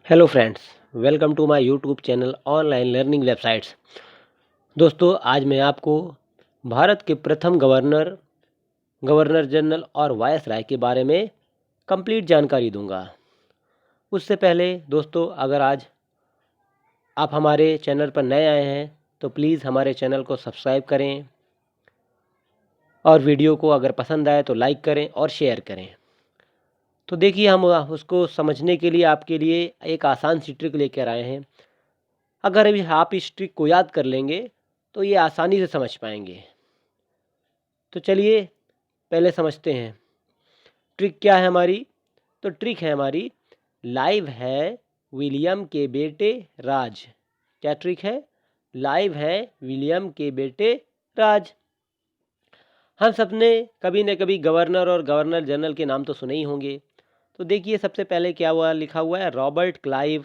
Hello friends, welcome to my YouTube channel online learning websites. दोस्तों, आज मैं आपको भारत के प्रथम गवर्नर, गवर्नर जनरल और वायसराय के बारे में कंप्लीट जानकारी दूंगा। उससे पहले दोस्तों, अगर आज आप हमारे चैनल पर नए आए हैं तो प्लीज़ हमारे चैनल को सब्सक्राइब करें और वीडियो को अगर पसंद आए तो लाइक करें और शेयर करें। तो देखिए, हम उसको समझने के लिए आपके लिए एक आसान सी ट्रिक लेकर आए हैं। अगर अभी आप इस ट्रिक को याद कर लेंगे तो ये आसानी से समझ पाएंगे। तो चलिए पहले समझते हैं ट्रिक क्या है हमारी। तो ट्रिक है हमारी, लाइव है विलियम के बेटे राज। क्या ट्रिक है? लाइव है विलियम के बेटे राज। हम सबने कभी न कभी गवर्नर और गवर्नर जनरल के नाम तो सुने ही होंगे। तो देखिए, सबसे पहले क्या हुआ, लिखा हुआ है रॉबर्ट क्लाइव,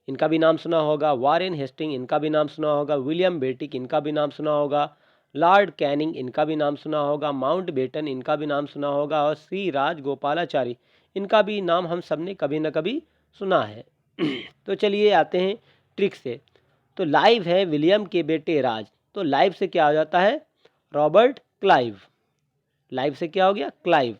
इनका भी नाम सुना होगा। वारेन हेस्टिंग, इनका भी नाम सुना होगा। विलियम बेटिक, इनका भी नाम सुना होगा। लॉर्ड कैनिंग, इनका भी नाम सुना होगा। माउंट बेटन, इनका भी नाम सुना होगा। और श्री राजगोपालाचारी, इनका भी नाम हम सब ने कभी न कभी सुना है। तो चलिए आते हैं ट्रिक से। तो लाइव है विलियम के बेटे राज, तो लाइव से क्या हो जाता है? Robert Clive. लाइव से क्या हो गया? क्लाइव।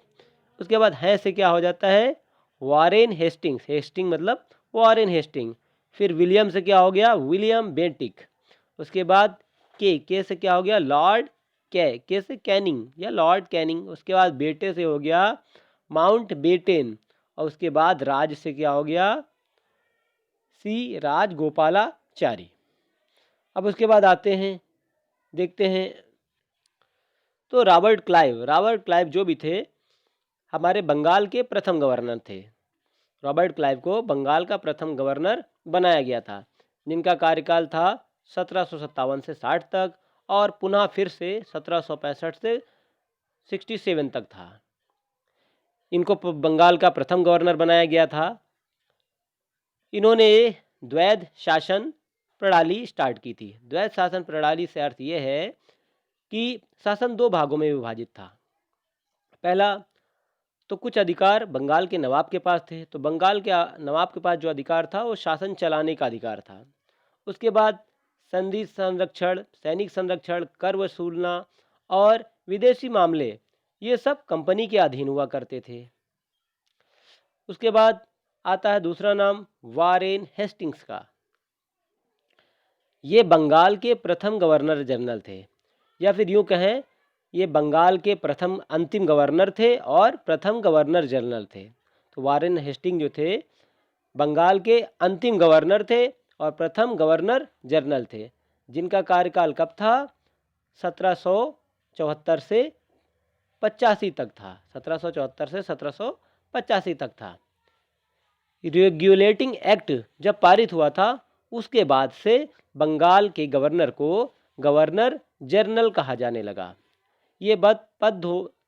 उसके बाद है से क्या हो जाता है? Warren Hastings. हेस्टिंग मतलब वारेन हेस्टिंग। फिर विलियम से क्या हो गया? William Bentinck. उसके बाद के से क्या हो गया? लॉर्ड के से कैनिंग या लॉर्ड कैनिंग। उसके बाद बेटे से हो गया माउंट बेटेन। और उसके बाद राज से क्या हो गया? सी राजगोपालाचारी। अब उसके बाद आते हैं, देखते हैं। तो रॉबर्ट क्लाइव जो भी थे, हमारे बंगाल के प्रथम गवर्नर थे। रॉबर्ट क्लाइव को बंगाल का प्रथम गवर्नर बनाया गया था, जिनका कार्यकाल था 1757 से 60 तक और पुनः फिर से 1765 से 67 तक था। इनको बंगाल का प्रथम गवर्नर बनाया गया था। इन्होंने द्वैध शासन प्रणाली स्टार्ट की थी। द्वैध शासन प्रणाली से अर्थ यह है कि शासन दो भागों में विभाजित था। पहला, तो कुछ अधिकार बंगाल के नवाब के पास थे, तो बंगाल के नवाब के पास जो अधिकार था वो शासन चलाने का अधिकार था। उसके बाद संधि संरक्षण, सैनिक संरक्षण, कर वसूलना और विदेशी मामले, ये सब कंपनी के अधीन हुआ करते थे। उसके बाद आता है दूसरा नाम, वारेन हेस्टिंग्स का। ये बंगाल के प्रथम गवर्नर जनरल थे, या फिर यूँ कहें ये बंगाल के प्रथम अंतिम गवर्नर थे और प्रथम गवर्नर जनरल थे। तो वारेन हेस्टिंग जो थे बंगाल के अंतिम गवर्नर थे और प्रथम गवर्नर जनरल थे, जिनका कार्यकाल कब था? 1774 से 85 तक था। 1774 से 1785 तक था। रेगुलेटिंग एक्ट जब पारित हुआ था, उसके बाद से बंगाल के गवर्नर को गवर्नर जनरल कहा जाने लगा। ये पद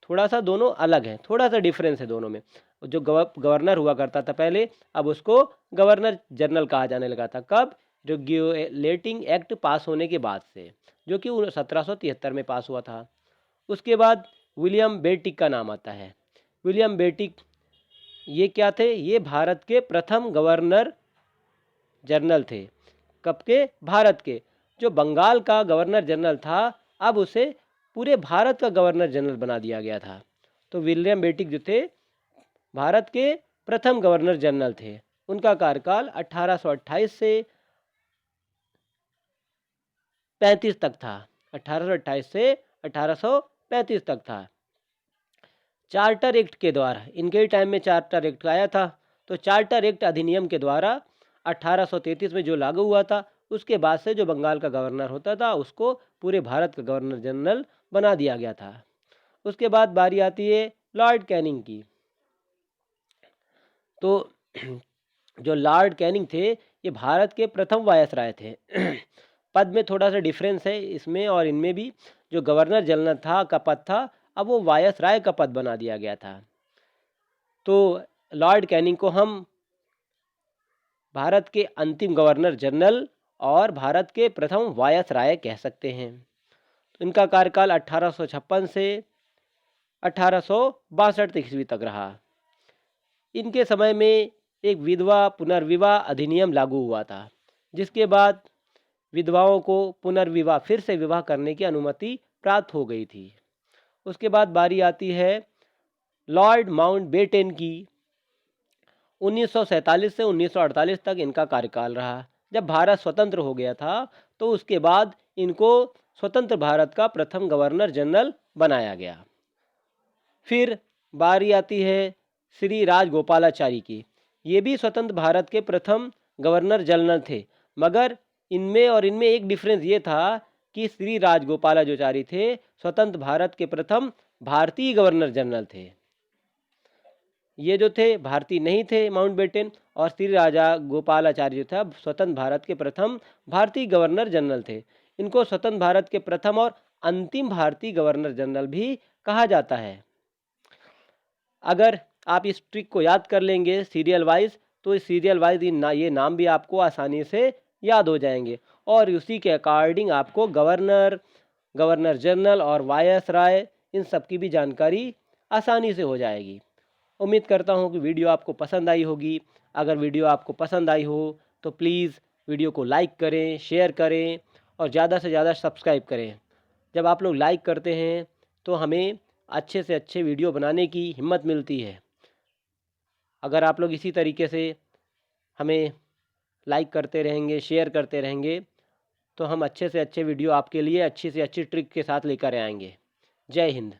थोड़ा सा दोनों अलग हैं, थोड़ा सा डिफरेंस है दोनों में। जो गवर्नर हुआ करता था पहले, अब उसको गवर्नर जनरल कहा जाने लगा था। कब? रेगुलेटिंग एक्ट पास होने के बाद से, जो कि 1773 में पास हुआ था। उसके बाद विलियम बेटिक का नाम आता है। विलियम बेटिक ये क्या थे? ये भारत के प्रथम गवर्नर जनरल थे। कब के? भारत के। जो बंगाल का गवर्नर जनरल था, अब उसे पूरे भारत का गवर्नर जनरल बना दिया गया था। तो विलियम बेटिक जो थे भारत के प्रथम गवर्नर जनरल थे। उनका कार्यकाल 1828 से 35 तक था। 1828 से 1835 तक था। चार्टर एक्ट के द्वारा, इनके ही टाइम में चार्टर एक्ट आया था। तो चार्टर एक्ट अधिनियम के द्वारा 1833 में जो लागू हुआ था, उसके बाद से जो बंगाल का गवर्नर होता था उसको पूरे भारत का गवर्नर जनरल बना दिया गया था। उसके बाद बारी आती है लॉर्ड कैनिंग की। तो जो लॉर्ड कैनिंग थे, ये भारत के प्रथम वायसराय थे। पद में थोड़ा सा डिफरेंस है इसमें और इनमें भी। जो गवर्नर जनरल था का पद था, अब वो वायसराय का पद बना दिया गया था। तो लॉर्ड कैनिंग को हम भारत के अंतिम गवर्नर जनरल और भारत के प्रथम वायसराय कह सकते हैं। तो इनका कार्यकाल 1856 से 1862 ईस्वी तक रहा। इनके समय में एक विधवा पुनर्विवाह अधिनियम लागू हुआ था, जिसके बाद विधवाओं को पुनर्विवाह फिर से विवाह करने की अनुमति प्राप्त हो गई थी। उसके बाद बारी आती है लॉर्ड माउंटबेटन की। 1947 से 1948 तक इनका कार्यकाल रहा। जब भारत स्वतंत्र हो गया था तो उसके बाद इनको स्वतंत्र भारत का प्रथम गवर्नर जनरल बनाया गया। फिर बारी आती है श्री राजगोपालाचारी की। ये भी स्वतंत्र भारत के प्रथम गवर्नर जनरल थे, मगर इनमें और इनमें एक डिफरेंस ये था कि श्री राजगोपालाचारी थे स्वतंत्र भारत के प्रथम भारतीय गवर्नर जनरल थे। ये जो थे भारतीय नहीं थे माउंटबेटन, और श्री राजा गोपालाचार्य जो था स्वतंत्र भारत के प्रथम भारतीय गवर्नर जनरल थे। इनको स्वतंत्र भारत के प्रथम और अंतिम भारतीय गवर्नर जनरल भी कहा जाता है। अगर आप इस ट्रिक को याद कर लेंगे सीरियल वाइज, तो इस सीरियल वाइज ये नाम भी आपको आसानी से याद हो जाएंगे, और उसी के अकॉर्डिंग आपको गवर्नर, गवर्नर जनरल और वायसराय इन सब की भी जानकारी आसानी से हो जाएगी। उम्मीद करता हूँ कि वीडियो आपको पसंद आई होगी। अगर वीडियो आपको पसंद आई हो तो प्लीज़ वीडियो को लाइक करें, शेयर करें और ज़्यादा से ज़्यादा सब्सक्राइब करें। जब आप लोग लाइक करते हैं तो हमें अच्छे से अच्छे वीडियो बनाने की हिम्मत मिलती है। अगर आप लोग इसी तरीके से हमें लाइक करते रहेंगे, शेयर करते रहेंगे, तो हम अच्छे से अच्छे वीडियो आपके लिए अच्छी से अच्छी ट्रिक के साथ लेकर आएंगे। जय हिंद।